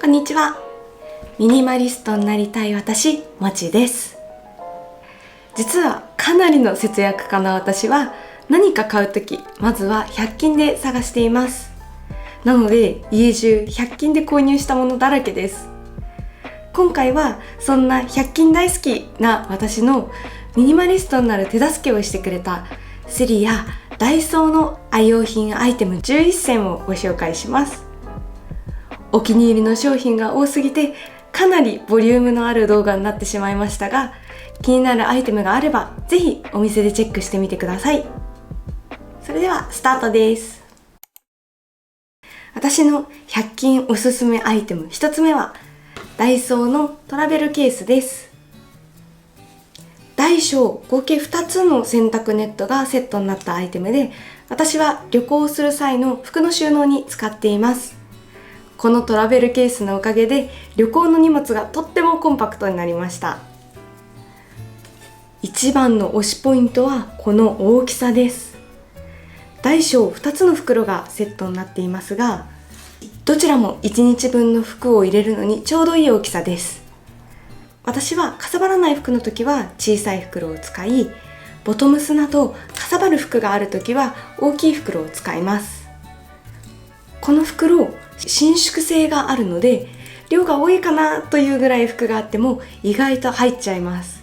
こんにちは。ミニマリストになりたい私、もちです。実はかなりの節約家な私は、何か買うときまずは100均で探しています。なので家中100均で購入したものだらけです。今回はそんな100均大好きな私のミニマリストになる手助けをしてくれたセリやダイソーの愛用品アイテム11選をご紹介します。お気に入りの商品が多すぎてかなりボリュームのある動画になってしまいましたが、気になるアイテムがあればぜひお店でチェックしてみてください。それではスタートです。私の100均おすすめアイテム1つ目はダイソーのトラベルケースです。大小合計2つの洗濯ネットがセットになったアイテムで、私は旅行する際の服の収納に使っています。このトラベルケースのおかげで旅行の荷物がとってもコンパクトになりました。一番の推しポイントはこの大きさです。大小2つの袋がセットになっていますが、どちらも1日分の服を入れるのにちょうどいい大きさです。私はかさばらない服の時は小さい袋を使い、ボトムスなどかさばる服がある時は大きい袋を使います。この袋、伸縮性があるので量が多いかなというぐらい服があっても意外と入っちゃいます。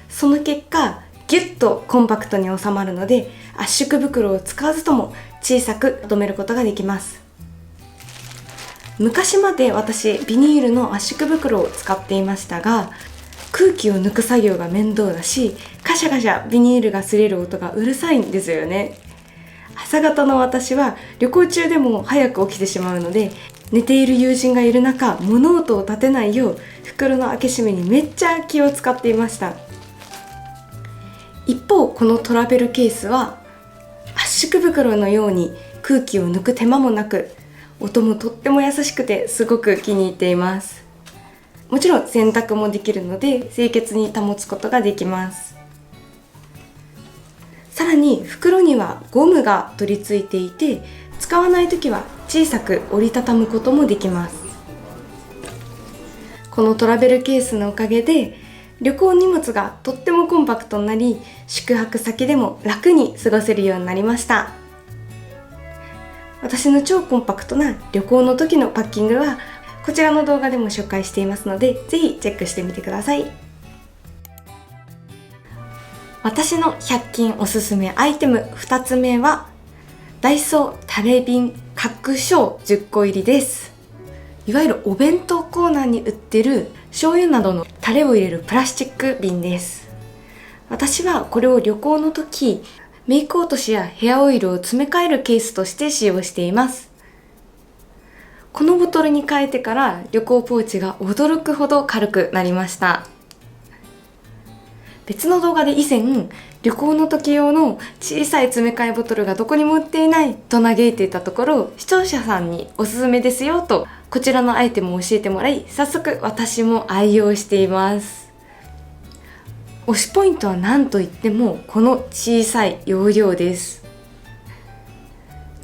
その結果ギュッとコンパクトに収まるので、圧縮袋を使わずとも小さくまとめることができます。昔まで私ビニールの圧縮袋を使っていましたが、空気を抜く作業が面倒だし、カシャカシャビニールが擦れる音がうるさいんですよね。朝方の私は旅行中でも早く起きてしまうので、寝ている友人がいる中物音を立てないよう袋の開け閉めにめっちゃ気を使っていました。一方このトラベルケースは圧縮袋のように空気を抜く手間もなく、音もとっても優しくてすごく気に入っています。もちろん洗濯もできるので清潔に保つことができます。さらに袋にはゴムが取り付いていて、使わないときは小さく折りたたむこともできます。このトラベルケースのおかげで旅行荷物がとってもコンパクトになり、宿泊先でも楽に過ごせるようになりました。私の超コンパクトな旅行の時のパッキングはこちらの動画でも紹介していますので、ぜひチェックしてみてください。私の100均おすすめアイテム2つ目はダイソータレ瓶角小10個入りです。いわゆるお弁当コーナーに売ってる醤油などのタレを入れるプラスチック瓶です。私はこれを旅行の時、メイク落としやヘアオイルを詰め替えるケースとして使用しています。このボトルに変えてから旅行ポーチが驚くほど軽くなりました。別の動画で以前、旅行の時用の小さい詰め替えボトルがどこにも売っていないと嘆いていたところ、視聴者さんにおすすめですよとこちらのアイテムを教えてもらい、早速私も愛用しています。推しポイントは何といってもこの小さい容量です。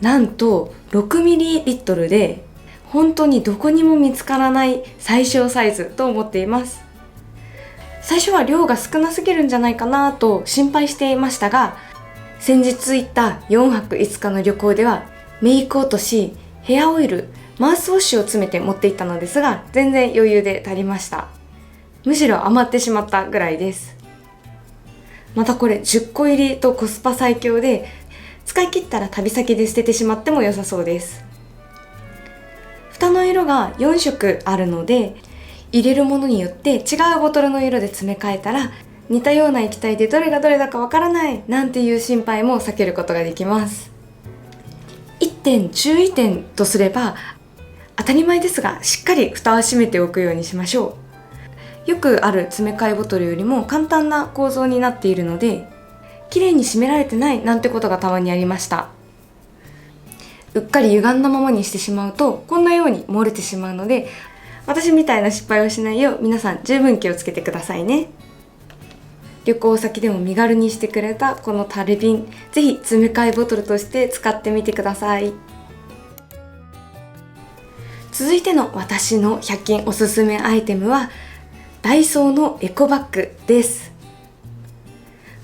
なんと 6ml で本当にどこにも見つからない最小サイズと思っています。最初は量が少なすぎるんじゃないかなと心配していましたが、先日行った4泊5日の旅行ではメイク落とし、ヘアオイル、マウスウォッシュを詰めて持っていったのですが、全然余裕で足りました。むしろ余ってしまったぐらいです。またこれ10個入りとコスパ最強で、使い切ったら旅先で捨ててしまっても良さそうです。蓋の色が4色あるので、入れるものによって違うボトルの色で詰め替えたら、似たような液体でどれがどれだかわからないなんていう心配も避けることができます。1点注意点とすれば、当たり前ですがしっかり蓋を閉めておくようにしましょう。よくある詰め替えボトルよりも簡単な構造になっているので、綺麗に閉められてないなんてことがたまにありました。うっかり歪んだままにしてしまうとこんなように漏れてしまうので、私みたいな失敗をしないよう皆さん十分気をつけてくださいね。旅行先でも身軽にしてくれたこのタレ瓶、ぜひ詰め替えボトルとして使ってみてください。続いての私の100均おすすめアイテムはダイソーのエコバッグです。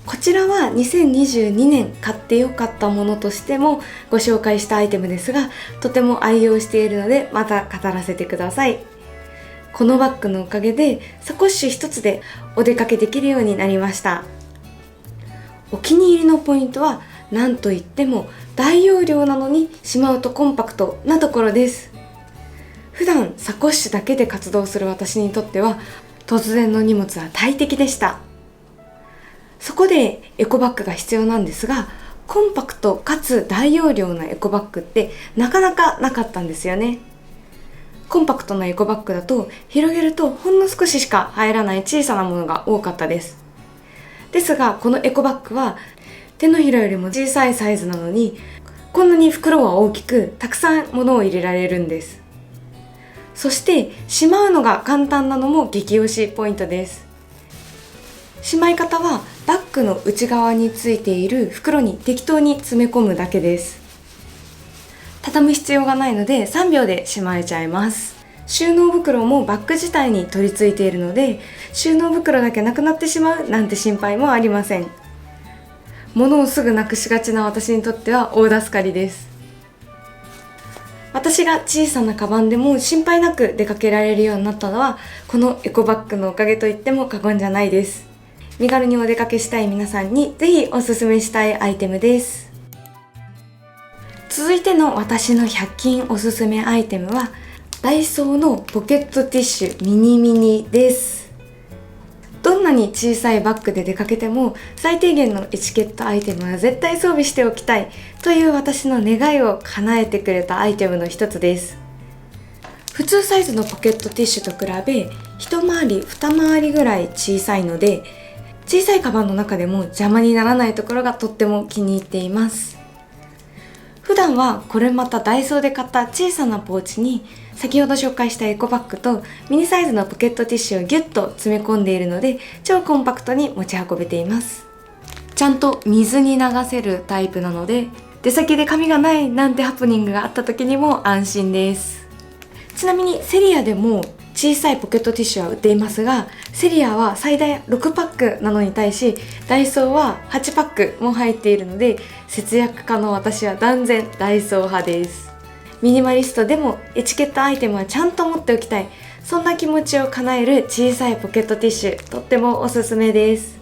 こちらは2022年買ってよかったものとしてもご紹介したアイテムですが、とても愛用しているのでまた語らせてください。このバッグのおかげでサコッシュ一つでお出かけできるようになりました。お気に入りのポイントは何といっても大容量なのにしまうとコンパクトなところです。普段サコッシュだけで活動する私にとっては突然の荷物は大敵でした。そこでエコバッグが必要なんですが、コンパクトかつ大容量なエコバッグってなかなかなかったんですよね。コンパクトなエコバッグだと広げるとほんの少ししか入らない小さなものが多かったです。ですがこのエコバッグは手のひらよりも小さいサイズなのに、こんなに袋は大きくたくさん物を入れられるんです。そしてしまうのが簡単なのも激推しポイントです。しまい方はバッグの内側についている袋に適当に詰め込むだけです。畳む必要がないので3秒でしまえちゃいます。収納袋もバッグ自体に取り付いているので、収納袋だけなくなってしまうなんて心配もありません。物をすぐなくしがちな私にとっては大助かりです。私が小さなカバンでも心配なく出かけられるようになったのはこのエコバッグのおかげと言っても過言じゃないです。身軽にお出かけしたい皆さんにぜひおすすめしたいアイテムです。続いての私の100均おすすめアイテムはダイソーのポケットティッシュミニミニです。どんなに小さいバッグで出かけても最低限のエチケットアイテムは絶対装備しておきたいという私の願いを叶えてくれたアイテムの一つです。普通サイズのポケットティッシュと比べ一回り二回りぐらい小さいので、小さいカバンの中でも邪魔にならないところがとっても気に入っています。普段はこれまたダイソーで買った小さなポーチに先ほど紹介したエコバッグとミニサイズのポケットティッシュをギュッと詰め込んでいるので超コンパクトに持ち運べています。ちゃんと水に流せるタイプなので出先で紙がないなんてハプニングがあった時にも安心です。ちなみにセリアでも小さいポケットティッシュは売っていますが、セリアは最大6パックなのに対しダイソーは8パックも入っているので、節約家の私は断然ダイソー派です。ミニマリストでもエチケットアイテムはちゃんと持っておきたい、そんな気持ちを叶える小さいポケットティッシュ、とってもおすすめです。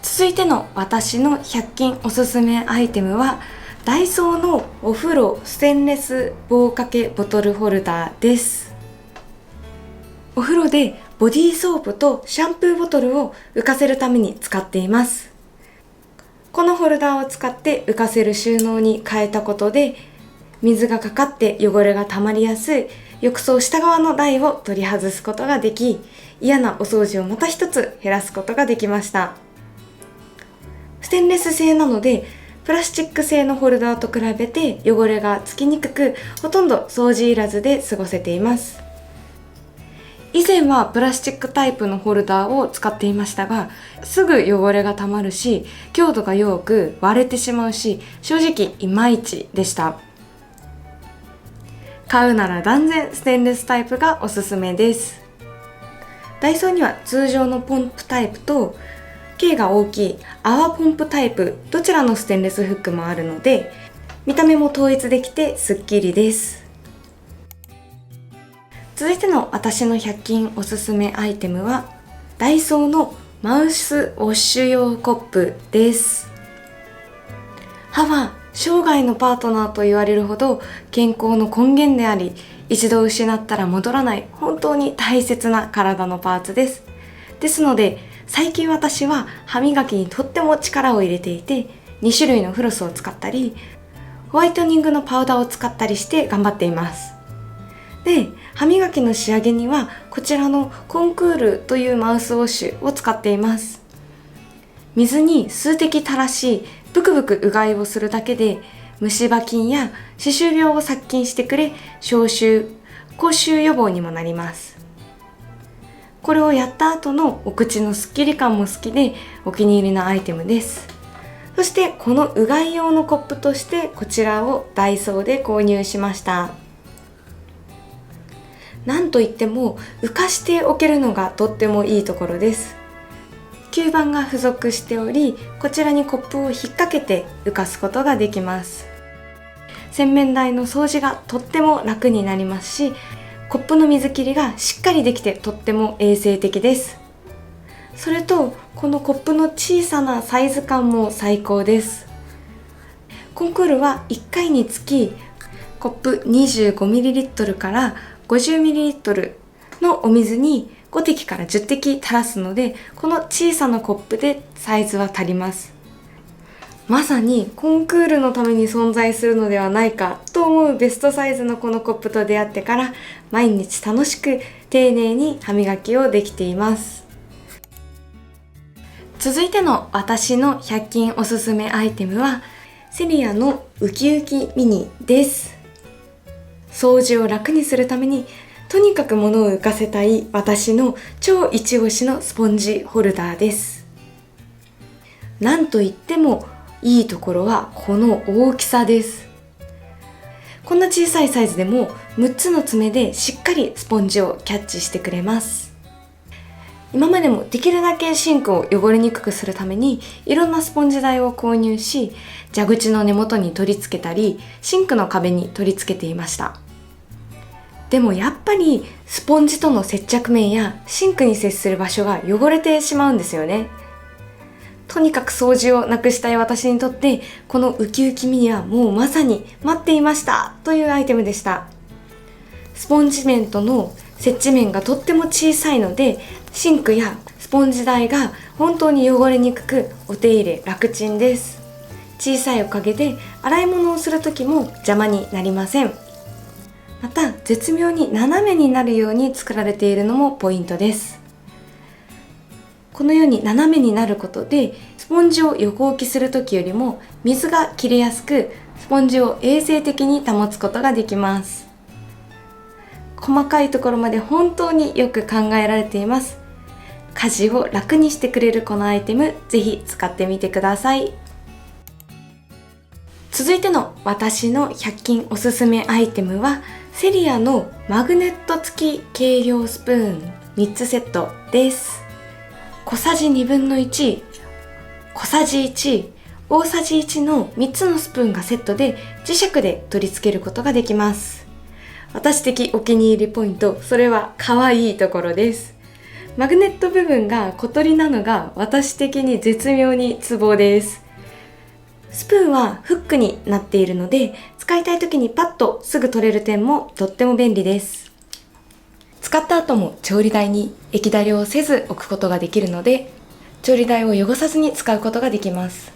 続いての私の100均おすすめアイテムはダイソーのお風呂ステンレス棒掛けボトルホルダーです。お風呂でボディーソープとシャンプーボトルを浮かせるために使っています。このホルダーを使って浮かせる収納に変えたことで水がかかって汚れがたまりやすい浴槽下側の台を取り外すことができ、嫌なお掃除をまた一つ減らすことができました。ステンレス製なのでプラスチック製のホルダーと比べて汚れがつきにくく、ほとんど掃除いらずで過ごせています。以前はプラスチックタイプのホルダーを使っていましたが、すぐ汚れがたまるし強度が弱く割れてしまうし、正直いまいちでした。買うなら断然ステンレスタイプがおすすめです。ダイソーには通常のポンプタイプと径が大きい泡ポンプタイプ、どちらのステンレスフックもあるので見た目も統一できてすっきりです。続いての私の100均おすすめアイテムはダイソーのマウスウォッシュ用コップです。歯は生涯のパートナーと言われるほど健康の根源であり、一度失ったら戻らない本当に大切な体のパーツです。ですので最近私は歯磨きにとっても力を入れていて、2種類のフロスを使ったりホワイトニングのパウダーを使ったりして頑張っています。で、歯磨きの仕上げにはこちらのコンクールというマウスウォッシュを使っています。水に数滴垂らしブクブクうがいをするだけで虫歯菌や歯周病を殺菌してくれ、消臭・口臭予防にもなります。これをやった後のお口のスッキリ感も好きでお気に入りのアイテムです。そしてこのうがい用のコップとしてこちらをダイソーで購入しました。なんといっても浮かしておけるのがとってもいいところです。吸盤が付属しており、こちらにコップを引っ掛けて浮かすことができます。洗面台の掃除がとっても楽になりますし、コップの水切りがしっかりできてとっても衛生的です。それとこのコップの小さなサイズ感も最高です。コンクールは1回につきコップ 25ml から 50ml のお水に5滴から10滴垂らすので、この小さなコップでサイズは足ります。まさにコンクールのために存在するのではないかと思うベストサイズのこのコップと出会ってから、毎日楽しく丁寧に歯磨きをできています。続いての私の100均おすすめアイテムはセリアのウキウキミニです。掃除を楽にするためにとにかく物を浮かせたい私の超一押しのスポンジホルダーです。なんといってもいいところはこの大きさです。こんな小さいサイズでも6つの爪でしっかりスポンジをキャッチしてくれます。今までもできるだけシンクを汚れにくくするためにいろんなスポンジ台を購入し、蛇口の根元に取り付けたりシンクの壁に取り付けていました。でもやっぱりスポンジとの接着面やシンクに接する場所が汚れてしまうんですよね。とにかく掃除をなくしたい私にとってこのウキウキミニはもうまさに待っていましたというアイテムでした。スポンジ面との接地面がとっても小さいので、シンクやスポンジ台が本当に汚れにくくお手入れ楽ちんです。小さいおかげで洗い物をする時も邪魔になりません。また絶妙に斜めになるように作られているのもポイントです。このように斜めになることでスポンジを横置きする時よりも水が切れやすく、スポンジを衛生的に保つことができます。細かいところまで本当によく考えられています。家事を楽にしてくれるこのアイテム、ぜひ使ってみてください。続いての私の100均おすすめアイテムはセリアのマグネット付き計量スプーン3つセットです。小さじ1/2、小さじ1、大さじ1の3つのスプーンがセットで磁石で取り付けることができます。私的お気に入りポイント、それは可愛いところです。マグネット部分が小鳥なのが私的に絶妙にツボです。スプーンはフックになっているので、使いたい時にパッとすぐ取れる点もとっても便利です。使った後も調理台に液だれをせず置くことができるので、調理台を汚さずに使うことができます。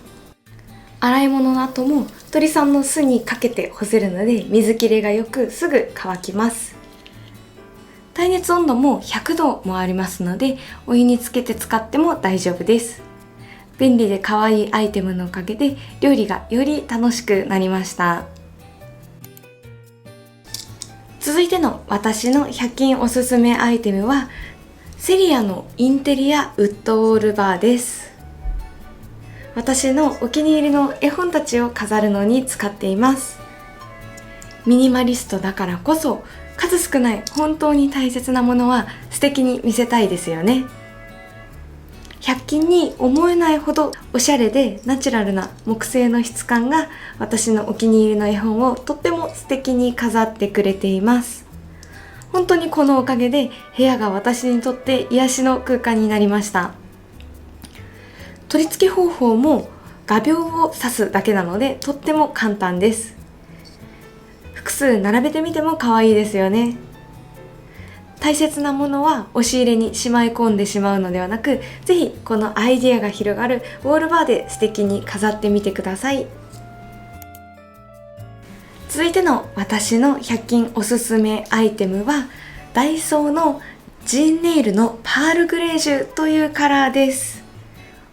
洗い物の後も鳥さんの巣にかけて干せるので水切れがよくすぐ乾きます。耐熱温度も100度もありますので、お湯につけて使っても大丈夫です。便利で可愛いアイテムのおかげで料理がより楽しくなりました。続いての私の100均おすすめアイテムはセリアのインテリアウッドウォールバーです。私のお気に入りの絵本たちを飾るのに使っています。ミニマリストだからこそ数少ない本当に大切なものは素敵に見せたいですよね。100均に思えないほどおしゃれでナチュラルな木製の質感が私のお気に入りの絵本をとっても素敵に飾ってくれています。本当にこのおかげで部屋が私にとって癒しの空間になりました。取り付け方法も画鋲を刺すだけなのでとっても簡単です。複数並べてみても可愛いですよね。大切なものは押し入れにしまい込んでしまうのではなく、ぜひこのアイディアが広がるウォールバーで素敵に飾ってみてください。続いての私の100均おすすめアイテムはダイソーのジーンネイルのパールグレージュというカラーです。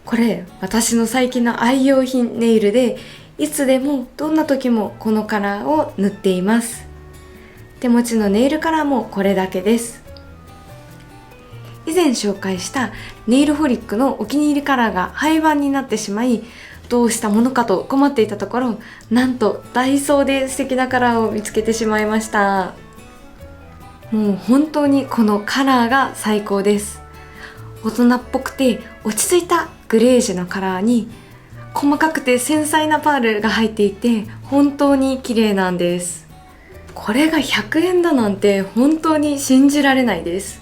これ私の最近の愛用品ネイルで、いつでもどんな時もこのカラーを塗っています。手持ちのネイルカラーもこれだけです。以前紹介したネイルホリックのお気に入りカラーが廃盤になってしまい、どうしたものかと困っていたところ、なんとダイソーで素敵なカラーを見つけてしまいました。もう本当にこのカラーが最高です。大人っぽくて落ち着いたグレージュのカラーに細かくて繊細なパールが入っていて、本当に綺麗なんです。これが100円だなんて本当に信じられないです。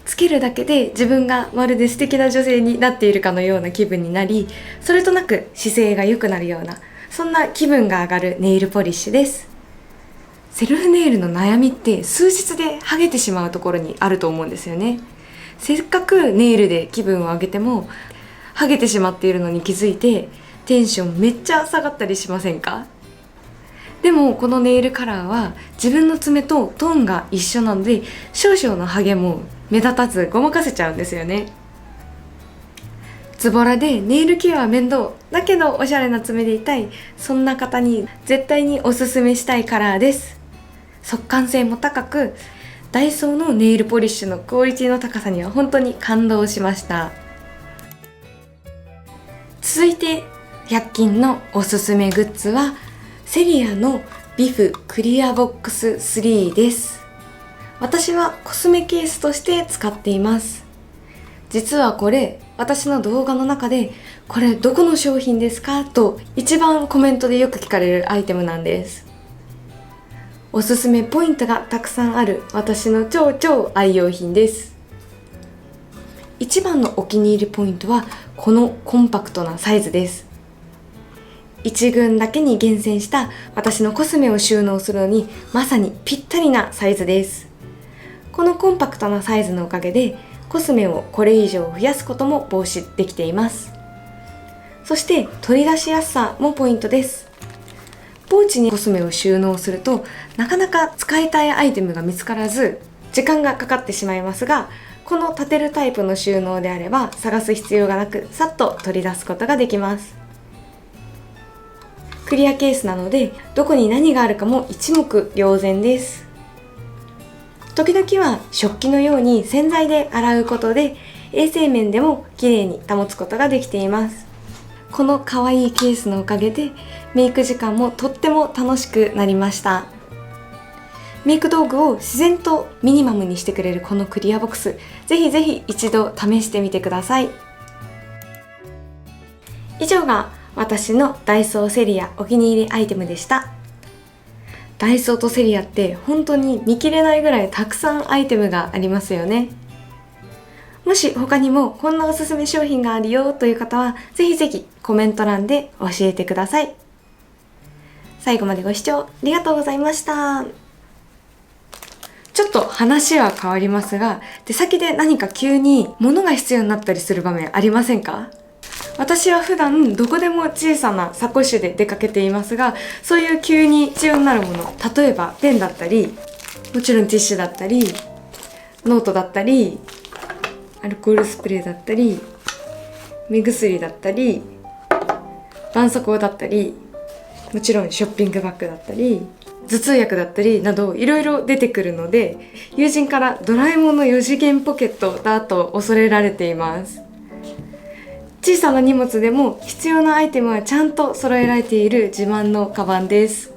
つけるだけで自分がまるで素敵な女性になっているかのような気分になり、それとなく姿勢が良くなるような、そんな気分が上がるネイルポリッシュです。セルフネイルの悩みって数日で剥げてしまうところにあると思うんですよね。せっかくネイルで気分を上げても剥げてしまっているのに気づいてテンションめっちゃ下がったりしませんか？でもこのネイルカラーは自分の爪とトーンが一緒なので、少々のハゲも目立たずごまかせちゃうんですよね。ズボラでネイルケアは面倒だけどおしゃれな爪でいたい、そんな方に絶対におすすめしたいカラーです。速乾性も高く、ダイソーのネイルポリッシュのクオリティの高さには本当に感動しました。続いて100均のおすすめグッズはセリアのビフクリアボックス3です。私はコスメケースとして使っています。実はこれ、私の動画の中でこれどこの商品ですかと一番コメントでよく聞かれるアイテムなんです。おすすめポイントがたくさんある私の超愛用品です。一番のお気に入りポイントはこのコンパクトなサイズです。1群だけに厳選した私のコスメを収納するのにまさにぴったりなサイズです。このコンパクトなサイズのおかげでコスメをこれ以上増やすことも防止できています。そして取り出しやすさもポイントです。ポーチにコスメを収納するとなかなか使いたいアイテムが見つからず時間がかかってしまいますが、この立てるタイプの収納であれば探す必要がなくさっと取り出すことができます。クリアケースなのでどこに何があるかも一目瞭然です。時々は食器のように洗剤で洗うことで衛生面でも綺麗に保つことができています。この可愛いケースのおかげでメイク時間もとっても楽しくなりました。メイク道具を自然とミニマムにしてくれるこのクリアボックス、ぜひぜひ一度試してみてください。以上が私のダイソーセリアお気に入りアイテムでした。ダイソーとセリアって本当に見切れないぐらいたくさんアイテムがありますよね。もし他にもこんなおすすめ商品があるよという方はぜひぜひコメント欄で教えてください。最後までご視聴ありがとうございました。ちょっと話は変わりますが、出先で何か急に物が必要になったりする場面ありませんか？私は普段どこでも小さなサコッシュで出かけていますが、そういう急に必要になるもの、例えばペンだったり、もちろんティッシュだったり、ノートだったり、アルコールスプレーだったり、目薬だったり、絆創膏だったり、もちろんショッピングバッグだったり、頭痛薬だったりなどいろいろ出てくるので、友人からドラえもんの4次元ポケットだと恐れられています。小さな荷物でも必要なアイテムはちゃんと揃えられている自慢のカバンです。